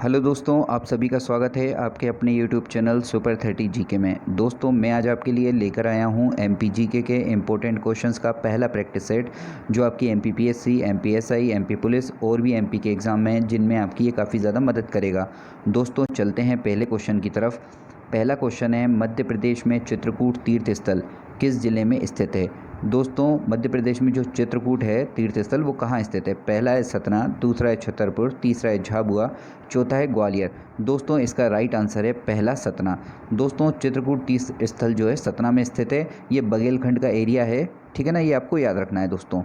Hello दोस्तों, आप सभी का स्वागत है आपके अपने यूट्यूब चैनल सुपर 30 जीके में। दोस्तों, मैं आज आपके लिए लेकर आया हूं एमपी जीके के इम्पोर्टेंट क्वेश्चंस का पहला प्रैक्टिस सेट, जो आपकी एमपीपीएससी, एमपीएसआई, एमपी पुलिस और भी एमपी के एग्ज़ाम में हैं, जिनमें आपकी ये काफ़ी ज़्यादा मदद करेगा। दोस्तों, चलते हैं पहले क्वेश्चन की तरफ। पहला क्वेश्चन है, मध्य प्रदेश में चित्रकूट तीर्थ स्थल किस ज़िले में स्थित है? दोस्तों, मध्य प्रदेश में जो चित्रकूट है तीर्थ स्थल, वो कहाँ स्थित है? पहला है सतना, दूसरा है छतरपुर, तीसरा है झाबुआ, चौथा है ग्वालियर। दोस्तों, इसका राइट आंसर है पहला सतना। दोस्तों, चित्रकूट तीर्थ स्थल जो है सतना में स्थित है। ये बघेलखंड का एरिया है, ठीक है ना, ये आपको याद रखना है दोस्तों।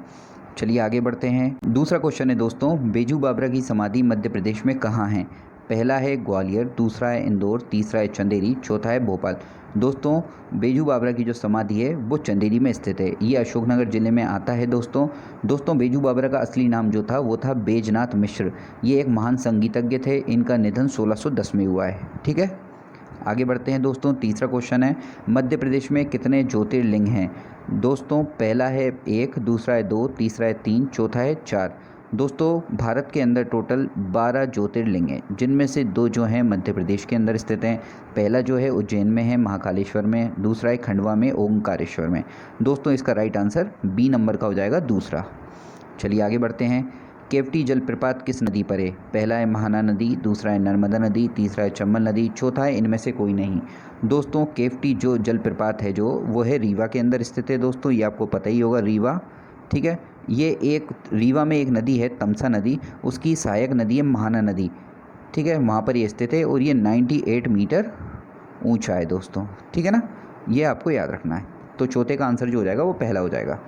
चलिए आगे बढ़ते हैं। दूसरा क्वेश्चन है दोस्तों, बेजू बावरा की समाधि मध्य प्रदेश में कहाँ है? पहला है ग्वालियर, दूसरा है इंदौर, तीसरा है चंदेरी, चौथा है भोपाल। दोस्तों, बेजू बावरा की जो समाधि है वो चंदेरी में स्थित है। ये अशोकनगर ज़िले में आता है दोस्तों बेजू बावरा का असली नाम जो था वो था बैजनाथ मिश्र। ये एक महान संगीतज्ञ थे। इनका निधन 1610 में हुआ है, ठीक है। आगे बढ़ते हैं दोस्तों। तीसरा क्वेश्चन है, मध्य प्रदेश में कितने ज्योतिर्लिंग हैं? दोस्तों, पहला है 1, दूसरा है 2, तीसरा है 3, चौथा है 4। दोस्तों, भारत के अंदर टोटल 12 ज्योतिर्लिंग हैं, जिनमें से 2 जो हैं मध्य प्रदेश के अंदर स्थित हैं। पहला जो है उज्जैन में है, महाकालेश्वर में, दूसरा है खंडवा में, ओंकारेश्वर में। दोस्तों, इसका राइट आंसर बी नंबर का हो जाएगा, दूसरा। चलिए आगे बढ़ते हैं। केवटी जलप्रपात किस नदी पर है? पहला है महाना नदी, दूसरा है नर्मदा नदी, तीसरा है चंबल नदी, चौथा है इनमें से कोई नहीं। दोस्तों, केवटी जो जलप्रपात है जो वो है रीवा के अंदर स्थित है। दोस्तों, ये आपको पता ही होगा, रीवा, ठीक है। ये एक रीवा में एक नदी है तमसा नदी, उसकी सहायक नदी है महाना नदी, ठीक है, वहाँ पर ये स्थित है और ये 98 मीटर ऊंचा है दोस्तों, ठीक है ना, ये आपको याद रखना है। तो चौथे का आंसर जो हो जाएगा वो पहला हो जाएगा।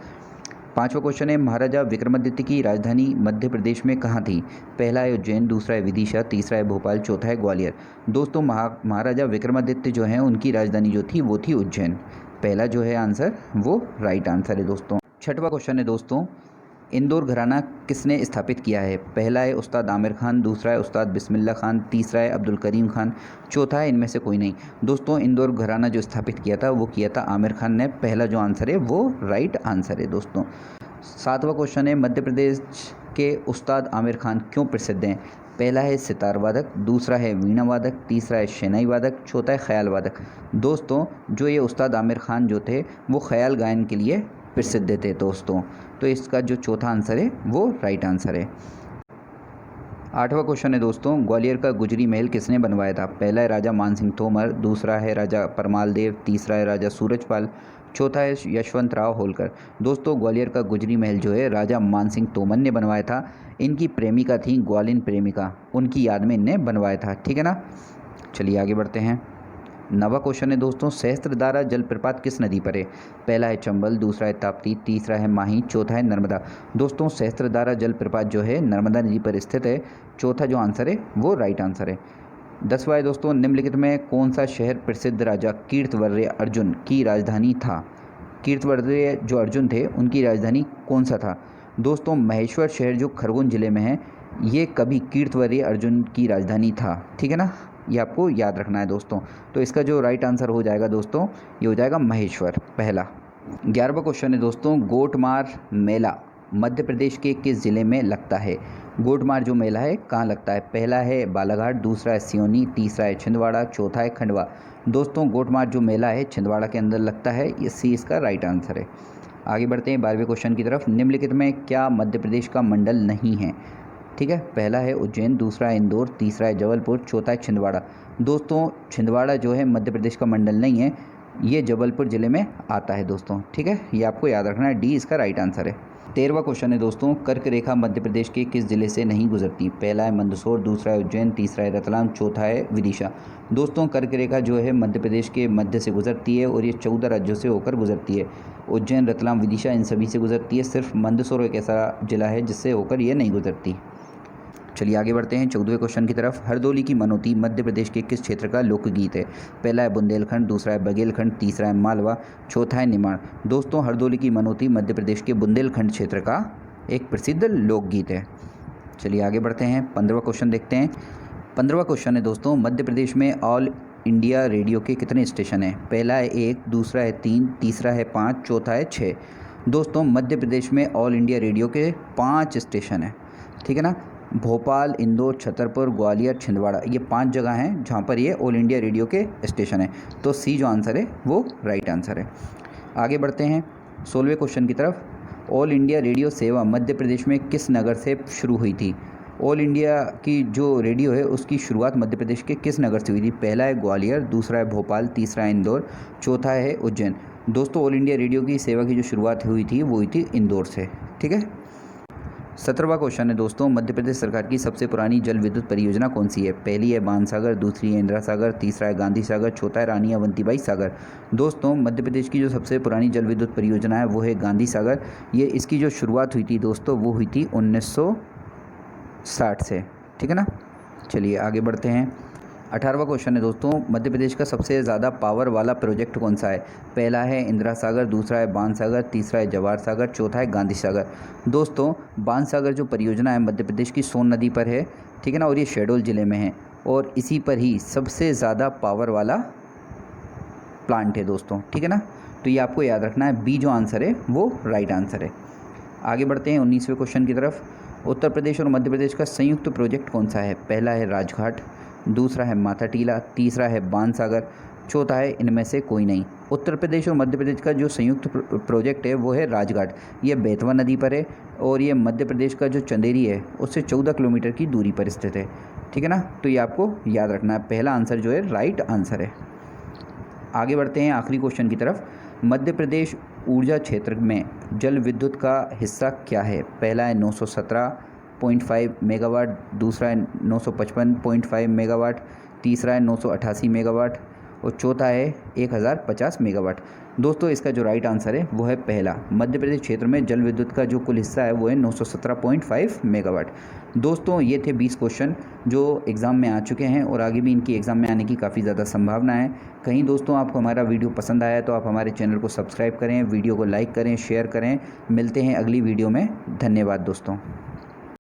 पांचवा क्वेश्चन है, महाराजा विक्रमादित्य की राजधानी मध्य प्रदेश में कहाँ थी? पहला है उज्जैन, दूसरा है विदिशा, तीसरा है भोपाल, चौथा है ग्वालियर। दोस्तों, महाराजा विक्रमादित्य जो हैं उनकी राजधानी जो थी वो थी उज्जैन। पहला जो है आंसर वो राइट आंसर है दोस्तों। छठवां क्वेश्चन है दोस्तों, इंदौर घराना किसने स्थापित किया है? पहला है उस्ताद आमिर खान, दूसरा है उस्ताद बिस्मिल्लाह खान, तीसरा है अब्दुल करीम खान, चौथा है इनमें से कोई नहीं। दोस्तों, इंदौर घराना जो स्थापित किया था वो किया था आमिर खान ने। पहला जो आंसर है वो राइट आंसर है दोस्तों। सातवां क्वेश्चन है, मध्य प्रदेश के उस्ताद आमिर खान क्यों प्रसिद्ध हैं? पहला है सितार वादक, दूसरा है वीणा वादक, तीसरा है शहनाई वादक, चौथा है ख्याल वादक। दोस्तों, जो ये उस्ताद आमिर खान जो थे वो ख्याल गायन के लिए प्रसिद्ध थे दोस्तों। तो इसका जो चौथा आंसर है वो राइट आंसर है। आठवां क्वेश्चन है दोस्तों, ग्वालियर का गुजरी महल किसने बनवाया था? पहला है राजा मानसिंह तोमर, दूसरा है राजा परमाल देव, तीसरा है राजा सूरजपाल, चौथा है यशवंत राव होलकर। दोस्तों, ग्वालियर का गुजरी महल जो है राजा मानसिंह तोमर ने बनवाया था। इनकी प्रेमिका थी ग्वालिन प्रेमिका, उनकी याद में इनने बनवाया था, ठीक है ना। चलिए आगे बढ़ते हैं। नवा क्वेश्चन है दोस्तों, सहस्त्रधारा जलप्रपात किस नदी पर है? पहला है चंबल, दूसरा है ताप्ती, तीसरा है माही, चौथा है नर्मदा। दोस्तों, सहस्त्रधारा जलप्रपात जो है नर्मदा नदी पर स्थित है। चौथा जो आंसर है वो राइट आंसर है। 10वां है दोस्तों, निम्नलिखित में कौन सा शहर प्रसिद्ध राजा कीर्तवर्य अर्जुन की राजधानी था? कीर्तवर्य जो अर्जुन थे उनकी राजधानी कौन सा था? दोस्तों, महेश्वर शहर जो खरगोन जिले में है, ये कभी कीर्तवर्य अर्जुन की राजधानी था, ठीक है ना, ये आपको याद रखना है दोस्तों। तो इसका जो राइट आंसर हो जाएगा दोस्तों, ये हो जाएगा महेश्वर, पहला। 11वां क्वेश्चन है दोस्तों, गोटमार मेला मध्य प्रदेश के किस ज़िले में लगता है? गोटमार जो मेला है कहाँ लगता है? पहला है बालाघाट, दूसरा है सिवनी, तीसरा है छिंदवाड़ा, चौथा है खंडवा। दोस्तों, गोटमार जो मेला है छिंदवाड़ा के अंदर लगता है, ये सी इसका राइट आंसर है। आगे बढ़ते हैं 12वें क्वेश्चन की तरफ। निम्नलिखित में क्या मध्य प्रदेश का मंडल नहीं है? ठीक है, पहला है उज्जैन, दूसरा है इंदौर, तीसरा है जबलपुर, चौथा है छिंदवाड़ा। दोस्तों, छिंदवाड़ा जो है मध्य प्रदेश का मंडल नहीं है, ये जबलपुर ज़िले में आता है दोस्तों, ठीक है, ये आपको याद रखना है, डी इसका राइट आंसर है। 13वां क्वेश्चन है दोस्तों, कर्क रेखा मध्य प्रदेश के किस ज़िले से नहीं गुजरती? पहला है मंदसौर, दूसरा है उज्जैन, तीसरा है रतलाम, चौथा है विदिशा। दोस्तों, कर्क रेखा जो है मध्य प्रदेश के मध्य से गुजरती है और ये 14 राज्यों से होकर गुजरती है। उज्जैन, रतलाम, विदिशा इन सभी से गुजरती है। सिर्फ मंदसौर एक ऐसा जिला है जिससे होकर ये नहीं गुजरती। चलिए आगे बढ़ते हैं 14वें क्वेश्चन की तरफ। हरदोली की मनोती मध्य प्रदेश के किस क्षेत्र का लोकगीत है? पहला है बुंदेलखंड, दूसरा है बघेलखंड, तीसरा है मालवा, चौथा है निमाड़। दोस्तों, हरदोली की मनोती मध्य प्रदेश के बुंदेलखंड क्षेत्र का एक प्रसिद्ध लोकगीत है। चलिए आगे बढ़ते हैं, 15वां क्वेश्चन देखते हैं। 15वां क्वेश्चन है दोस्तों, मध्य प्रदेश में ऑल इंडिया रेडियो के कितने स्टेशन हैं? पहला है 1, दूसरा है 3, तीसरा है 5, चौथा है 6। दोस्तों, मध्य प्रदेश में ऑल इंडिया रेडियो के 5 स्टेशन हैं, ठीक है ना। भोपाल, इंदौर, छतरपुर, ग्वालियर, छिंदवाड़ा, ये 5 जगह हैं जहाँ पर ये ऑल इंडिया रेडियो के स्टेशन हैं। तो सी जो आंसर है वो राइट आंसर है। आगे बढ़ते हैं 16वें क्वेश्चन की तरफ। ऑल इंडिया रेडियो सेवा मध्य प्रदेश में किस नगर से शुरू हुई थी? ऑल इंडिया की जो रेडियो है उसकी शुरुआत मध्य प्रदेश के किस नगर से हुई थी? पहला है ग्वालियर, दूसरा है भोपाल, तीसरा है इंदौर, चौथा है उज्जैन। दोस्तों ऑल इंडिया रेडियो की सेवा की जो शुरुआत हुई थी वो हुई थी इंदौर से। ठीक है। 17वां क्वेश्चन है दोस्तों, मध्य प्रदेश सरकार की सबसे पुरानी जल विद्युत परियोजना कौन सी है? पहली है बाणसागर, दूसरी है इंदिरा सागर, तीसरा है गांधी सागर, चौथा है रानी अवंतीबाई सागर। दोस्तों मध्य प्रदेश की जो सबसे पुरानी जल विद्युत परियोजना है वो है गांधी सागर। ये इसकी जो शुरुआत हुई थी दोस्तों वो हुई थी 1960 से। ठीक है ना। चलिए आगे बढ़ते हैं। 18वां क्वेश्चन है दोस्तों, मध्य प्रदेश का सबसे ज़्यादा पावर वाला प्रोजेक्ट कौन सा है? पहला है इंदिरा सागर, दूसरा है बाणसागर, तीसरा है जवाहर सागर, चौथा है गांधी सागर। दोस्तों बाणसागर जो परियोजना है मध्य प्रदेश की सोन नदी पर है। ठीक है ना। और ये शहडोल ज़िले में है और इसी पर ही सबसे ज़्यादा पावर वाला प्लांट है दोस्तों। ठीक है ना। तो ये आपको याद रखना है, बी जो आंसर है वो राइट आंसर है। आगे बढ़ते हैं 19वें क्वेश्चन की तरफ। उत्तर प्रदेश और मध्य प्रदेश का संयुक्त प्रोजेक्ट कौन सा है? पहला है राजघाट, दूसरा है माता टीला, तीसरा है बाणसागर, चौथा है इनमें से कोई नहीं। उत्तर प्रदेश और मध्य प्रदेश का जो संयुक्त प्रोजेक्ट है वो है राजघाट। ये बेतवा नदी पर है और ये मध्य प्रदेश का जो चंदेरी है उससे 14 किलोमीटर की दूरी पर स्थित है। ठीक है ना। तो ये आपको याद रखना है, पहला आंसर जो है राइट आंसर है। आगे बढ़ते हैं आखिरी क्वेश्चन की तरफ। मध्य प्रदेश ऊर्जा क्षेत्र में जल विद्युत का हिस्सा क्या है? पहला है 917.5 मेगावाट, दूसरा है 955.5 मेगावाट, तीसरा है 988 मेगावाट और चौथा है 1050 मेगावाट। दोस्तों इसका जो राइट आंसर है वो है पहला। मध्य प्रदेश क्षेत्र में जल विद्युत का जो कुल हिस्सा है वो है 917.5 मेगावाट। दोस्तों ये थे 20 क्वेश्चन जो एग्ज़ाम में आ चुके हैं और आगे भी इनकी एग्ज़ाम में आने की काफ़ी ज़्यादा संभावना है। कहीं दोस्तों आपको हमारा वीडियो पसंद आया तो आप हमारे चैनल को सब्सक्राइब करें, वीडियो को लाइक करें, शेयर करें। मिलते हैं अगली वीडियो में। धन्यवाद दोस्तों।